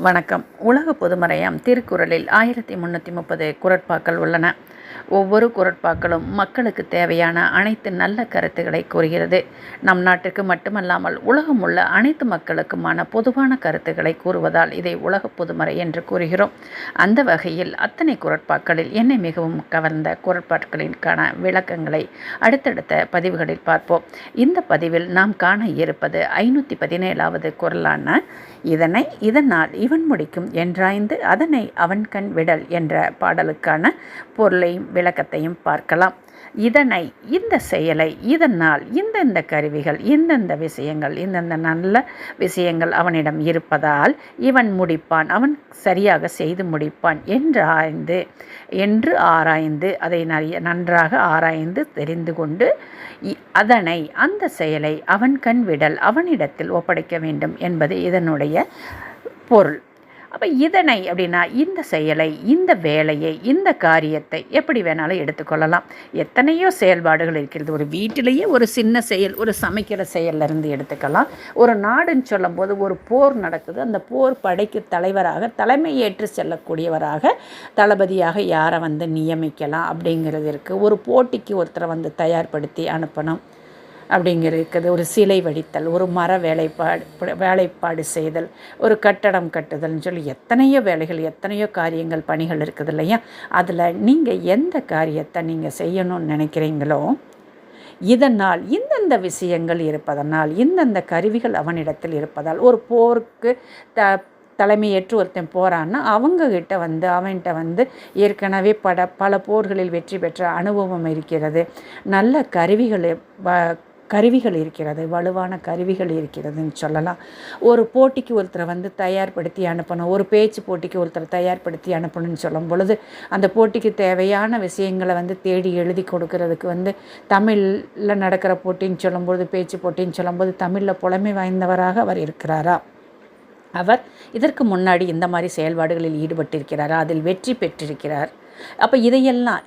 வணக்கம். உலக பொதுமறையாம் திருக்குறளில் 1330 குறட்பாக்கள் உள்ளன. ஒவ்வொரு குறட்பாக்களும் மக்களுக்கு தேவையான அனைத்து நல்ல கருத்துக்களை கூறுகிறது. நம் நாட்டுக்கு மட்டுமல்லாமல் உலகம் உள்ள அனைத்து மக்களுக்குமான பொதுவான கருத்துக்களை கூறுவதால் இதை உலக பொதுமறை என்று கூறுகிறோம். அந்த வகையில் அத்தனை குறட்பாக்களில் என்னை மிகவும் கவர்ந்த குறட்பாக்களிற்கான விளக்கங்களை அடுத்தடுத்த பதிவுகளில் பார்ப்போம். இந்த பதிவில் நாம் காண இருப்பது 517வது குறளான இதனால் இவன் முடிக்கும் என்றாய்ந்து அதனை அவன் கண் விடல் என்ற பாடலுக்கான பொருளையும் விளக்கத்தையும் பார்க்கலாம். இந்த செயலை இதனால் இந்தந்த கருவிகள் இந்தந்த விஷயங்கள் இந்தந்த நல்ல விஷயங்கள் அவனிடம் இருப்பதால் இவன் முடிப்பான், அவன் சரியாக செய்து முடிப்பான் என்று ஆராய்ந்து அதை நன்றாக ஆராய்ந்து தெரிந்து கொண்டு அதனை அந்த செயலை அவன் கண் விடல் அவனிடத்தில் ஒப்படைக்க வேண்டும் என்பது இதனுடைய பொருள். அப்போ இதனை அப்படின்னா இந்த செயலை, இந்த வேலையை, இந்த காரியத்தை எப்படி வேணாலும் எடுத்துக்கொள்ளலாம். எத்தனையோ செயல்பாடுகள் இருக்கிறது. ஒரு வீட்டிலேயே ஒரு சின்ன செயல், ஒரு சமைக்கிற செயலிருந்து எடுத்துக்கலாம். ஒரு நாடுன்னு சொல்லும்போது ஒரு போர் நடக்குது. அந்த போர் படைக்கு தலைவராக தலைமையேற்று செல்லக்கூடியவராக தளபதியாக யாரை நியமிக்கலாம் அப்படிங்கிறது இருக்குது. ஒரு போட்டிக்கு ஒருத்தரை தயார்படுத்தி அனுப்பணும் அப்படிங்கிறது. ஒரு சிலை வடித்தல், ஒரு மர வேலைப்பாடு செய்தல், ஒரு கட்டடம் கட்டுதல்னு சொல்லி எத்தனையோ வேலைகள், எத்தனையோ காரியங்கள், பணிகள் இருக்குது இல்லையா? அதில் நீங்கள் எந்த காரியத்தை நீங்கள் செய்யணும்னு நினைக்கிறீங்களோ இதனால் இந்தந்த விஷயங்கள் இருப்பதனால் இந்தந்த கருவிகள் அவனிடத்தில் இருப்பதால் ஒரு போருக்கு தலைமையேற்று ஒருத்தன் போகிறான்னா அவங்கக்கிட்ட அவன்கிட்ட ஏற்கனவே பல போர்களில் வெற்றி பெற்ற அனுபவம் இருக்கிறது, நல்ல கருவிகள் இருக்கிறது, வலுவான கருவிகள் இருக்கிறதுன்னு சொல்லலாம். ஒரு போட்டிக்கு ஒருத்தரை தயார்படுத்தி அனுப்பணும், ஒரு பேச்சு போட்டிக்கு ஒருத்தரை தயார்படுத்தி அனுப்பணும்னு சொல்லும் பொழுது அந்த போட்டிக்கு தேவையான விஷயங்களை தேடி எழுதி கொடுக்கறதுக்கு தமிழில் நடக்கிற போட்டின்னு சொல்லும்போது, பேச்சு போட்டின்னு சொல்லும்போது தமிழில் புலமை வாய்ந்தவராக அவர் இருக்கிறாரா, அவர் இதற்கு முன்னாடி இந்த மாதிரி செயல்பாடுகளில் ஈடுபட்டிருக்கிறாரா, அதில் வெற்றி பெற்றிருக்கிறார். அப்போ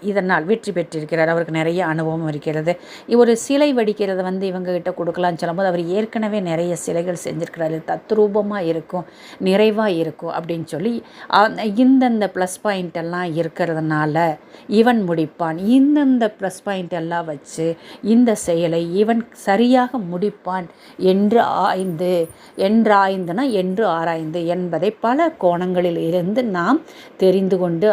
இதனால் வெற்றி பெற்றிருக்கிறார், அவருக்கு நிறைய அனுபவம் இருக்கிறது. ஒரு சிலை வடிக்கிறத இவங்ககிட்ட கொடுக்கலான்னு சொல்லும்போது அவர் ஏற்கனவே நிறைய சிலைகள் செஞ்சுருக்கிறாரு, தத்ரூபமாக இருக்கும், நிறைவாக இருக்கும் அப்படின்னு சொல்லி இந்தந்த ப்ளஸ் பாயிண்ட் எல்லாம் இருக்கிறதுனால இவன் முடிப்பான், இந்தந்த ப்ளஸ் பாயிண்ட் எல்லாம் வச்சு இந்த செயலை இவன் சரியாக முடிப்பான் என்று ஆராய்ந்து என்பதை பல கோணங்களில் இருந்து நாம் தெரிந்து கொண்டு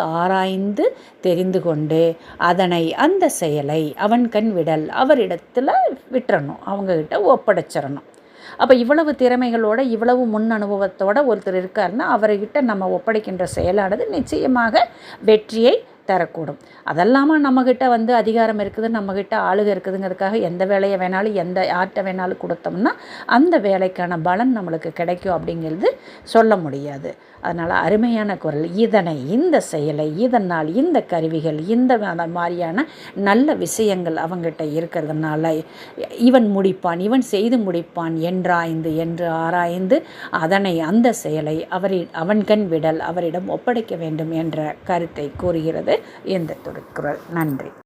அதனை அந்த செயலை அவன் கண் விடல் அவரிடத்தில் விட்டுறணும், அவங்கக்கிட்ட ஒப்படைச்சிடணும். அப்போ இவ்வளவு திறமைகளோட இவ்வளவு முன் அனுபவத்தோடு ஒருத்தர் இருக்காருன்னா அவர்கிட்ட நம்ம ஒப்படைக்கின்ற செயலானது நிச்சயமாக வெற்றியை தரக்கூடும். அதெல்லாமல் நம்மக்கிட்ட அதிகாரம் இருக்குது, நம்மக்கிட்ட ஆளுகை இருக்குதுங்கிறதுக்காக எந்த வேலையை வேணாலும் யார்கிட்ட வேணாலும் கொடுத்தோம்னா அந்த வேலைக்கான பலன் நம்மளுக்கு கிடைக்கும் அப்படிங்கிறது சொல்ல முடியாது. அதனால் அருமையான குறள். இந்த செயலை இதனால் இந்த கருவிகள் இந்த மாதிரியான நல்ல விஷயங்கள் அவங்ககிட்ட இருக்கிறதுனால இவன் முடிப்பான், இவன் செய்து முடிப்பான் என்று ஆராய்ந்து அதனை அந்த செயலை அவன் கண் விடல் அவரிடம் ஒப்படைக்க வேண்டும் என்ற கருத்தை கூறுகிறது இந்த திருக்குறள். நன்றி.